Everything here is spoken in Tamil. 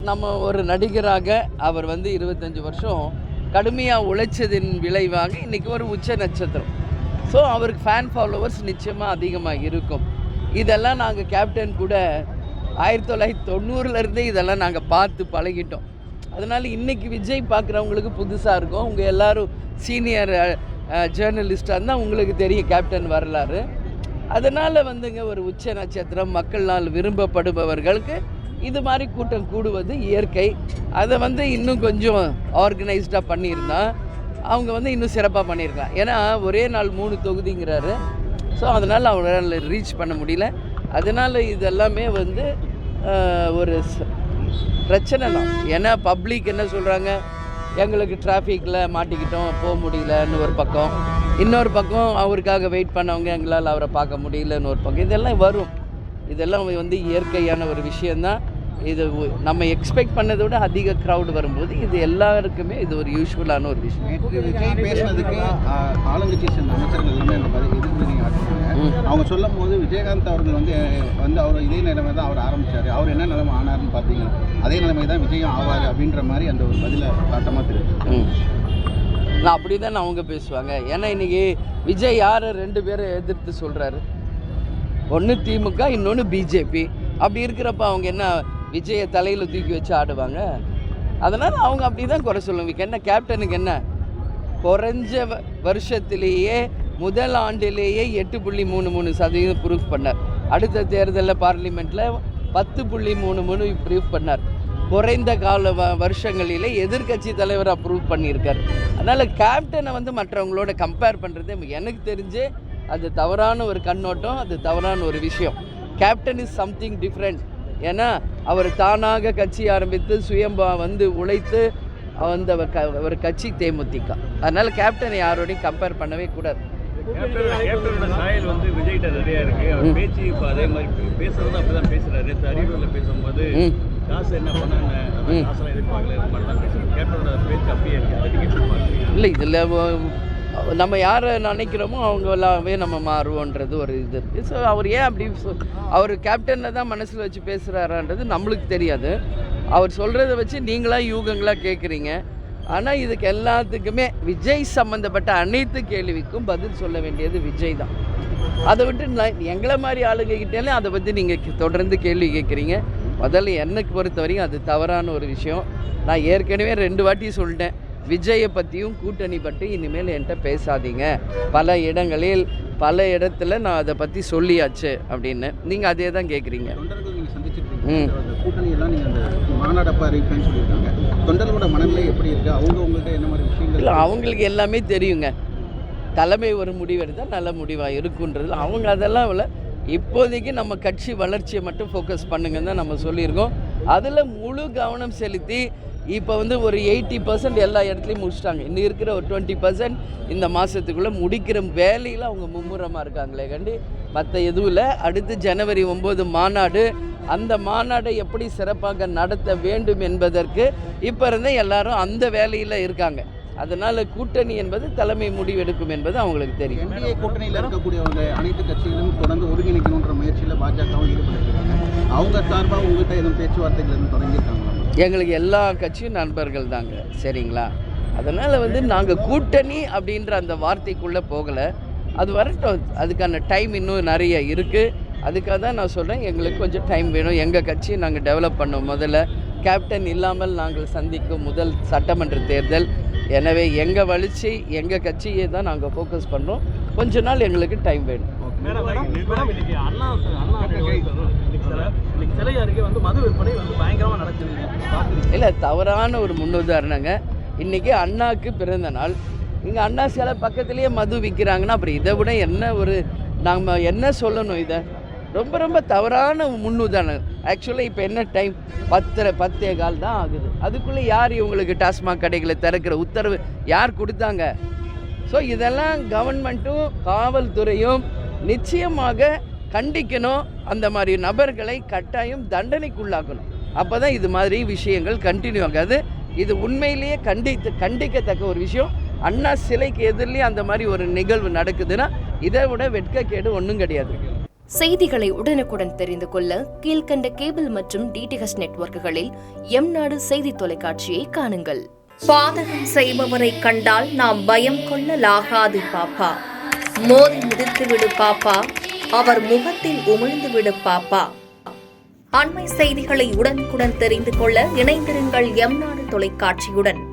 நம்ம ஒரு நடிகராக அவர் வந்து 25 வருஷம் கடுமையாக உழைச்சதின் விளைவாக இன்றைக்கி ஒரு உச்ச நட்சத்திரம். ஸோ அவருக்கு ஃபேன் ஃபாலோவர்ஸ் நிச்சயமாக அதிகமாக இருக்கும். இதெல்லாம் நாங்கள் கேப்டன் கூட 1990 இதெல்லாம் நாங்கள் பார்த்து பழகிட்டோம். அதனால் இன்றைக்கி விஜய் பார்க்குறவங்களுக்கு புதுசாக இருக்கும். உங்கள் எல்லோரும் சீனியர் ஜேர்னலிஸ்டாக இருந்தால் உங்களுக்கு தெரியும் கேப்டன் வரலாறு. அதனால் வந்துங்க ஒரு உச்ச நட்சத்திரம் மக்களால் விரும்பப்படுபவர்களுக்கு இது மாதிரி கூட்டம் கூடுவது இயற்கை. அதை வந்து இன்னும் கொஞ்சம் ஆர்கனைஸ்டாக பண்ணியிருந்தா அவங்க வந்து இன்னும் சிறப்பாக பண்ணியிருக்கலாம். ஏன்னா ஒரே நாள் 3 தொகுதிங்கிறாரு. ஸோ அதனால் அவங்களால ரீச் பண்ண முடியல. அதனால் இதெல்லாமே வந்து ஒரு பிரச்சனை தான். ஏன்னா பப்ளிக் என்ன சொல்கிறாங்க, எங்களுக்கு டிராஃபிக்கில் மாட்டிக்கிட்டோம், போக முடியலன்னு ஒரு பக்கம், இன்னொரு பக்கம் அவருக்காக வெயிட் பண்ணவங்க எங்களால் அவரை பார்க்க முடியலன்னு ஒரு பக்கம். இதெல்லாம் வரும். இதெல்லாம் வந்து இயற்கையான ஒரு விஷயந்தான். இது நம்ம எக்ஸ்பெக்ட் பண்ணதை விட அதிக க்ரௌட் வரும்போது இது எல்லாருக்குமே இது ஒரு யூஸ்ஃபுல்லான ஒரு விஷயம். விஜய் பேசுனதுக்கு ஆளுங்கட்சி சேர்ந்த அமைச்சர்கள் எல்லாமே அந்த மாதிரி எதிர்ப்பு ஆட்டுறாங்க. அவங்க சொல்லும் போது விஜயகாந்த் அவர்கள் வந்து அவர் இதே நிலைமை தான் அவர் ஆரம்பித்தார், அவர் என்ன நிலைமை ஆனார்னு பார்த்தீங்கன்னா அதே நிலைமை தான் விஜயம் ஆவார் அப்படின்ற மாதிரி அந்த ஒரு பதிலை காட்டமாக தெரியும். நான் அப்படி தான் அவங்க பேசுவாங்க. ஏன்னா இன்றைக்கி விஜய் யார் 2 பேரை எதிர்த்து சொல்கிறாரு, ஒன்று திமுக, இன்னொன்று பிஜேபி. அப்படி இருக்கிறப்ப அவங்க என்ன விஜயை தலையில் தூக்கி வச்சு ஆடுவாங்க? அதனால் அவங்க அப்படி தான் குறை சொல்லுவாங்க. என்ன கேப்டனுக்கு என்ன குறைஞ்ச வருஷத்திலேயே முதல் ஆண்டிலேயே 8.33% ப்ரூஃப் பண்ணார். அடுத்த தேர்தலில் பார்லிமெண்ட்டில் 10.33 ப்ரூஃப் பண்ணார். குறைந்த கால வருஷங்களிலே எதிர்கட்சி தலைவராக ப்ரூவ் பண்ணியிருக்கார். அதனால் கேப்டனை வந்து மற்றவங்களோட கம்பேர் பண்ணுறது எனக்கு தெரிஞ்சு அது தவறான ஒரு கண்ணோட்டம், அது தவறான ஒரு விஷயம். Captain is something different. ஏன்னா அவர் தானாக கட்சி ஆரம்பித்து சுயம்பா வந்து உழைத்து அந்த ஒரு கட்சி தேமுதிக. அதனால் கேப்டனை யாரோடையும் கம்பேர் பண்ணவே கூடாது. கேப்டனோட சாயல் வந்து விஜய்கிட்ட நிறையா இருக்குது. அவர் பேச்சு இப்போ அதே மாதிரி பேசுறது அப்படி தான் பேசுகிறாரு. அறிவுரையில் பேசும்போது காசு என்ன பண்ணாங்க, காசெல்லாம் எதிர்பார்க்கல மட்டும் பேசுகிறார். கேப்டனோட பேச்சு அப்படியே இருக்குது. இல்லை, இதில் நம்ம யாரை நினைக்கிறோமோ அவங்களாவே நம்ம மாறுவோன்றது ஒரு இது இருக்குது. ஸோ அவர் ஏன் அப்படி அவர் கேப்டனை தான் மனசில் வச்சு பேசுகிறாரான்றது நம்மளுக்கு தெரியாது. அவர் சொல்கிறத வச்சு நீங்களாக யூகங்களாக கேட்குறீங்க. ஆனால் இதுக்கு எல்லாத்துக்குமே விஜய் சம்மந்தப்பட்ட அனைத்து கேள்விக்கும் பதில் சொல்ல வேண்டியது விஜய் தான். அதை விட்டு எங்களை மாதிரி ஆளுங்கக்கிட்டேலே அதை பற்றி நீங்கள் தொடர்ந்து கேள்வி கேட்குறீங்க. முதல்ல எனக்கு பொறுத்த வரைக்கும் அது தவறான ஒரு விஷயம். நான் ஏற்கனவே 2 வாட்டி சொல்லிட்டேன், விஜயை பற்றியும் கூட்டணி பற்றி இனிமேல் என்கிட்ட பேசாதீங்க. பல இடத்துல நான் அதை பற்றி சொல்லியாச்சு அப்படின்னு. நீங்கள் அதே தான் கேட்குறீங்க. இல்லை, அவங்களுக்கு எல்லாமே தெரியுங்க. தலைமை ஒரு முடிவு எடுத்தால் நல்ல முடிவாக இருக்குன்றது அவங்க அதெல்லாம் இல்லை. இப்போதைக்கு நம்ம கட்சி வளர்ச்சியை மட்டும் ஃபோக்கஸ் பண்ணுங்கன்னு தான் நம்ம சொல்லியிருக்கோம். அதில் முழு கவனம் செலுத்தி இப்போ வந்து ஒரு 80% எல்லா இடத்துலையும் முடிச்சிட்டாங்க. இன்னும் இருக்கிற ஒரு 20% இந்த மாதத்துக்குள்ளே முடிக்கிற வேலையில் அவங்க மும்முரமாக இருக்காங்களே கண்டி மற்ற எதுவும் இல்லை. அடுத்து ஜனவரி 9 மாநாடு, அந்த மாநாடை எப்படி சிறப்பாக நடத்த வேண்டும் என்பதற்கு இப்போ இருந்தே எல்லாரும் அந்த வேலையில் இருக்காங்க. அதனால் கூட்டணி என்பது தலைமை முடிவெடுக்கும் என்பது அவங்களுக்கு தெரியும். என்டிஏ கூட்டணியில் இருக்கக்கூடிய அனைத்து கட்சிகளும் தொடர்ந்து ஒருங்கிணைக்கணுன்ற முயற்சியில் பாஜகவும் ஈடுபட்டிருக்காங்க. அவங்க சார்பாக உங்கள்கிட்ட எதுவும் பேச்சுவார்த்தைகள் எதுவும் தொடங்கியிருக்காங்களா? எங்களுக்கு எல்லா கட்சியும் நண்பர்கள் தாங்க, சரிங்களா? அதனால் வந்து நாங்கள் கூட்டணி அப்படின்ற அந்த வார்த்தைக்குள்ளே போகலை. அது வரட்டும், அதுக்கான டைம் இன்னும் நிறைய இருக்குது. அதுக்காக தான் நான் சொல்கிறேன், எங்களுக்கு கொஞ்சம் டைம் வேணும். எங்கள் கட்சியை நாங்கள் டெவலப் பண்ணோம். முதல்ல கேப்டன் இல்லாமல் நாங்கள் சந்திக்கும் முதல் சட்டமன்ற தேர்தல். எனவே எங்கள் வளர்ச்சி எங்கள் கட்சியை தான் நாங்கள் ஃபோக்கஸ் பண்ணுறோம். கொஞ்ச நாள் எங்களுக்கு டைம் வேணும். இல்லை, தவறான ஒரு முன்னுதாரணங்க. இன்றைக்கி அண்ணாவுக்கு பிறந்த நாள், இங்கே அண்ணா சிலை பக்கத்துலேயே மது விற்கிறாங்கன்னா அப்புறம் இதை விட என்ன ஒரு நம்ம என்ன சொல்லணும்? இதை ரொம்ப ரொம்ப தவறான முன்னுதாரணம். ஆக்சுவலாக இப்போ என்ன டைம் 10:15 தான் ஆகுது. அதுக்குள்ளே யார் இவங்களுக்கு டாஸ்மாக் கடைகளை திறக்கிற உத்தரவு யார் கொடுத்தாங்க? ஸோ இதெல்லாம் கவர்மெண்ட்டும் காவல்துறையும் நிச்சயமாக கண்டிக்கணும். அந்த மாதிரி நபர்களை கட்டாயம் தண்டனைக்குள்ளாக்கணும். அப்போ தான் இது மாதிரி விஷயங்கள் கண்டினியூ ஆகாது. இது உண்மையிலேயே கண்டிக்கத்தக்க ஒரு விஷயம். அண்ணா சிலைக்கு எதிரிலேயே அந்த மாதிரி ஒரு நிகழ்வு நடக்குதுன்னா இதை விட வெட்கக்கேடு ஒன்றும் கிடையாது. செய்திகளை உடனுக்குடன் தெரிந்து கொள்ள கீழ்க்கண்ட கேபிள் மற்றும் டிடிஹெச் நெட்வொர்க்குகளில் எம்நாடு செய்தி தொலைக்காட்சியை காணுங்கள். பாதகம் செய்பவரை கண்டால் நாம் பயம் கொள்ளலாகாது பாப்பா. மோதி மிதித்துவிடு பாப்பா, அவர் முகத்தில் உமிழ்ந்துவிடு பாப்பா. அண்மை செய்திகளை உடனுக்குடன் தெரிந்து கொள்ள இணைந்திருங்கள் எம்நாடு தொலைக்காட்சியுடன்.